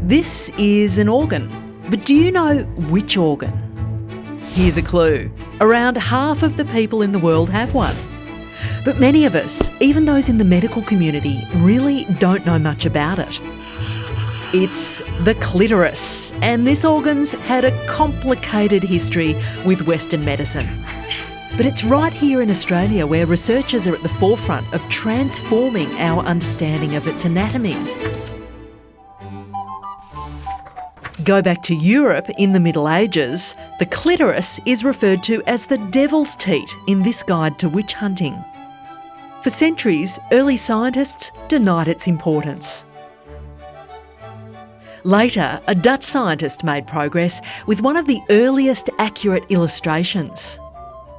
This is an organ, but do you know which organ? Here's a clue. Around half of the people in the world have one. But many of us, even those in the medical community, really don't know much about it. It's the clitoris, and this organ's had a complicated history with Western medicine. But it's right here in Australia where researchers are at the forefront of transforming our understanding of its anatomy. Go back to Europe in the Middle Ages, the clitoris is referred to as the devil's teat in this guide to witch hunting. For centuries, early scientists denied its importance. Later, a Dutch scientist made progress with one of the earliest accurate illustrations.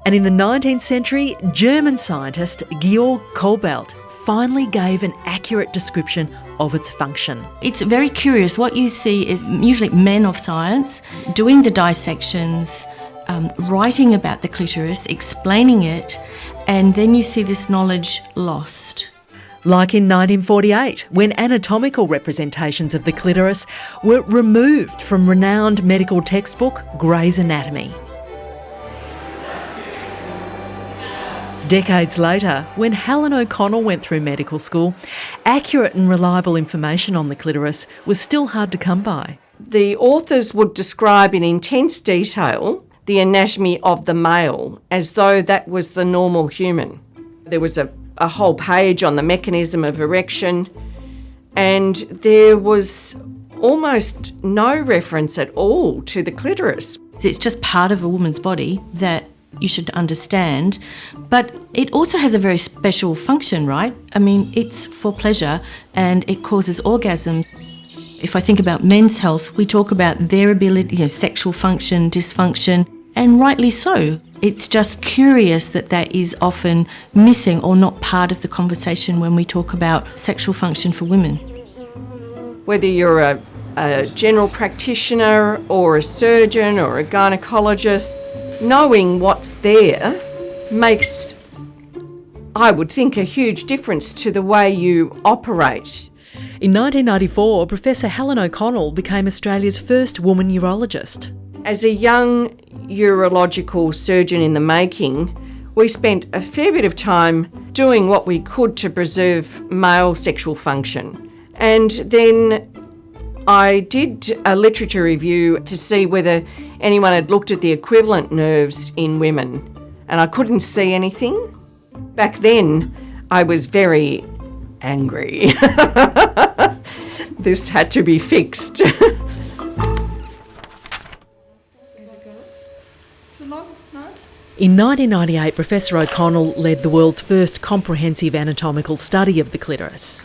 And in the 19th century, German scientist Georg Kobelt finally gave an accurate description of its function. It's very curious. What you see is usually men of science doing the dissections, writing about the clitoris, explaining it, and then you see this knowledge lost. Like in 1948, when anatomical representations of the clitoris were removed from renowned medical textbook Gray's Anatomy. Decades later, when Helen O'Connell went through medical school, accurate and reliable information on the clitoris was still hard to come by. The authors would describe in intense detail the anatomy of the male as though that was the normal human. There was a whole page on the mechanism of erection, and there was almost no reference at all to the clitoris. It's just part of a woman's body that you should understand, but it also has a very special function, right? I mean, it's for pleasure and it causes orgasms. If I think about men's health, we talk about their ability, sexual function, dysfunction, and rightly so. It's just curious that that is often missing or not part of the conversation when we talk about sexual function for women. Whether you're a general practitioner or a surgeon or a gynaecologist, knowing what's there makes, I would think, a huge difference to the way you operate. In 1994, Professor Helen O'Connell became Australia's first woman urologist. As a young urological surgeon in the making, we spent a fair bit of time doing what we could to preserve male sexual function. And then I did a literature review to see whether anyone had looked at the equivalent nerves in women, and I couldn't see anything. Back then, I was very angry. This had to be fixed. In 1998, Professor O'Connell led the world's first comprehensive anatomical study of the clitoris.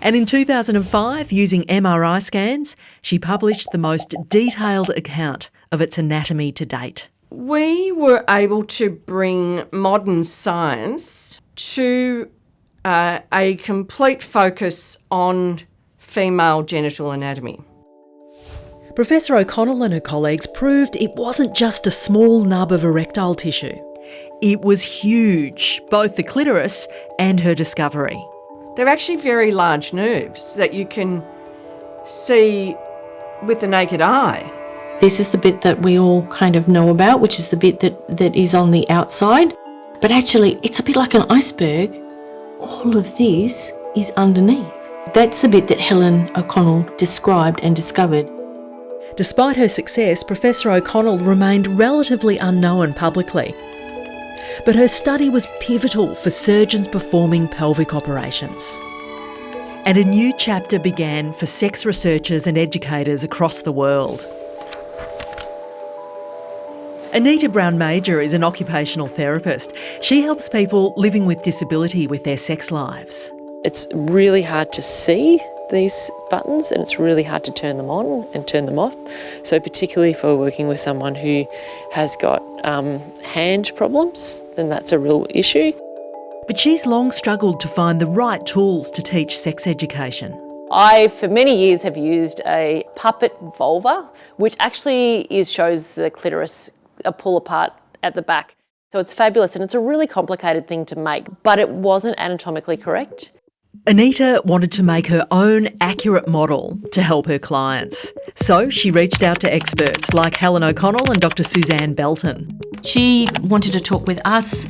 And in 2005, using MRI scans, she published the most detailed account of its anatomy to date. We were able to bring modern science to a complete focus on female genital anatomy. Professor O'Connell and her colleagues proved it wasn't just a small nub of erectile tissue. It was huge, both the clitoris and her discovery. They're actually very large nerves that you can see with the naked eye. This is the bit that we all kind of know about, which is the bit that is on the outside. But actually, it's a bit like an iceberg. All of this is underneath. That's the bit that Helen O'Connell described and discovered. Despite her success, Professor O'Connell remained relatively unknown publicly. But her study was pivotal for surgeons performing pelvic operations. And a new chapter began for sex researchers and educators across the world. Anita Brown-Major is an occupational therapist. She helps people living with disability with their sex lives. It's really hard to see these buttons, and it's really hard to turn them on and turn them off. So particularly if we're working with someone who has got hand problems, then that's a real issue. But she's long struggled to find the right tools to teach sex education. I, for many years, have used a puppet vulva, which actually shows the clitoris a pull apart at the back. So it's fabulous, and it's a really complicated thing to make, but it wasn't anatomically correct. Anita wanted to make her own accurate model to help her clients. So she reached out to experts like Helen O'Connell and Dr Suzanne Belton. She wanted to talk with us.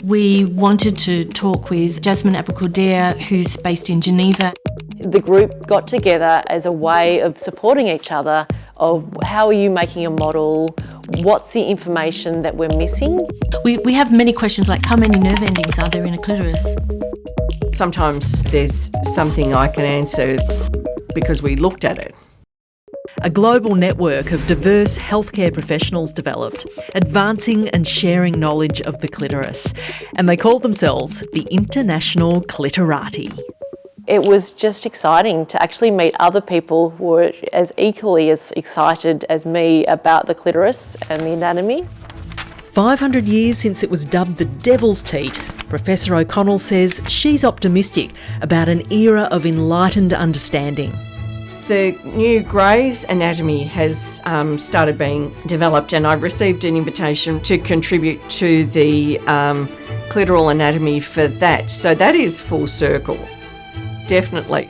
We wanted to talk with Jasmine Apocordia, who's based in Geneva. The group got together as a way of supporting each other of how are you making a model, what's the information that we're missing. We have many questions like how many nerve endings are there in a clitoris? Sometimes there's something I can answer because we looked at it. A global network of diverse healthcare professionals developed, advancing and sharing knowledge of the clitoris. And they called themselves the International Cliterati. It was just exciting to actually meet other people who were as equally as excited as me about the clitoris and the anatomy. 500 years since it was dubbed the Devil's Teat, Professor O'Connell says she's optimistic about an era of enlightened understanding. The new Gray's anatomy has started being developed, and I've received an invitation to contribute to the clitoral anatomy for that. So that is full circle, definitely.